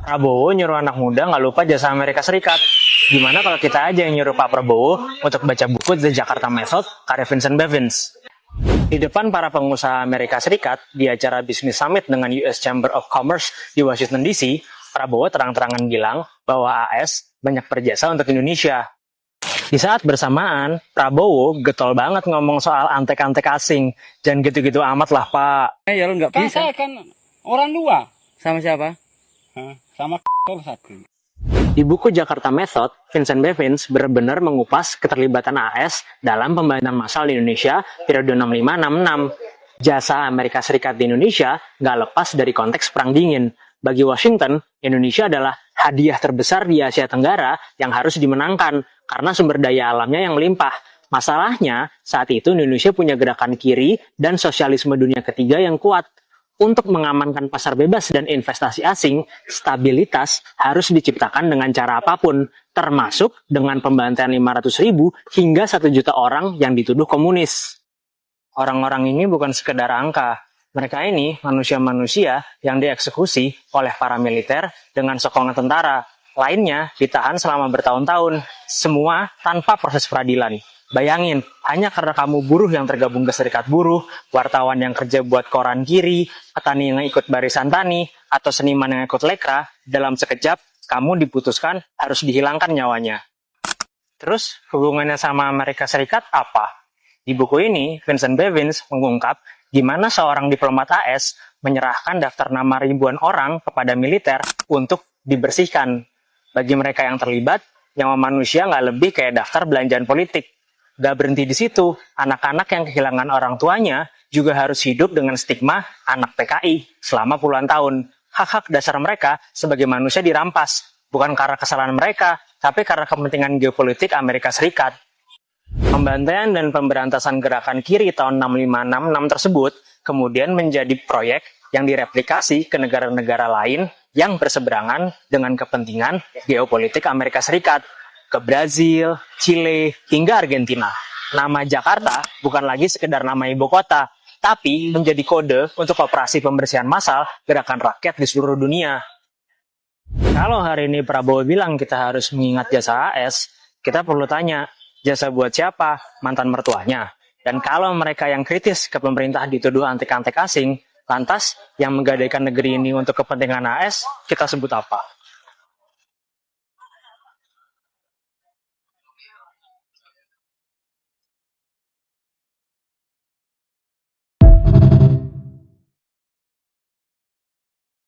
Prabowo nyuruh anak muda nggak lupa jasa Amerika Serikat. Gimana kalau kita aja yang nyuruh Pak Prabowo untuk baca buku The Jakarta Method karya Vincent Bevins? Di depan para pengusaha Amerika Serikat di acara Business Summit dengan US Chamber of Commerce di Washington DC, Prabowo terang-terangan bilang bahwa AS banyak berjasa untuk Indonesia. Di saat bersamaan, Prabowo getol banget ngomong soal antek-antek asing. Jangan gitu-gitu amat lah, Pak. Ya lo nggak Kan bisa. saya kan orang luar. Sama siapa? Sama satu. Di buku Jakarta Method, Vincent Bevins benar-benar mengupas keterlibatan AS dalam pembangunan massal di Indonesia periode 65-66. Jasa Amerika Serikat di Indonesia nggak lepas dari konteks Perang Dingin. Bagi Washington, Indonesia adalah hadiah terbesar di Asia Tenggara yang harus dimenangkan karena sumber daya alamnya yang melimpah. Masalahnya, saat itu Indonesia punya gerakan kiri dan sosialisme dunia ketiga yang kuat. Untuk mengamankan pasar bebas dan investasi asing, stabilitas harus diciptakan dengan cara apapun, termasuk dengan pembantaian 500.000 hingga 1 juta orang yang dituduh komunis. Orang-orang ini bukan sekedar angka. Mereka ini manusia-manusia yang dieksekusi oleh para militer dengan sokongan tentara. Lainnya ditahan selama bertahun-tahun, semua tanpa proses peradilan. Bayangin, hanya karena kamu buruh yang tergabung ke serikat buruh, wartawan yang kerja buat koran kiri, petani yang ikut barisan tani, atau seniman yang ikut lekra, dalam sekejap kamu diputuskan harus dihilangkan nyawanya. Terus hubungannya sama Amerika Serikat apa? Di buku ini, Vincent Bevins mengungkap gimana seorang diplomat AS menyerahkan daftar nama ribuan orang kepada militer untuk dibersihkan. Bagi mereka yang terlibat, nyawa manusia nggak lebih kayak daftar belanjaan politik. Gak berhenti di situ, anak-anak yang kehilangan orang tuanya juga harus hidup dengan stigma anak PKI selama puluhan tahun. Hak-hak dasar mereka sebagai manusia dirampas, bukan karena kesalahan mereka, tapi karena kepentingan geopolitik Amerika Serikat. Pembantaian dan pemberantasan gerakan kiri tahun 65-66 tersebut kemudian menjadi proyek yang direplikasi ke negara-negara lain yang berseberangan dengan kepentingan geopolitik Amerika Serikat. Ke Brazil, Chile, hingga Argentina. Nama Jakarta bukan lagi sekedar nama ibu kota, tapi menjadi kode untuk operasi pembersihan massal gerakan rakyat di seluruh dunia. Kalau hari ini Prabowo bilang kita harus mengingat jasa AS, kita perlu tanya, jasa buat siapa? Mantan mertuanya. Dan kalau mereka yang kritis ke pemerintah dituduh antek-antek asing, lantas yang menggadaikan negeri ini untuk kepentingan AS, kita sebut apa?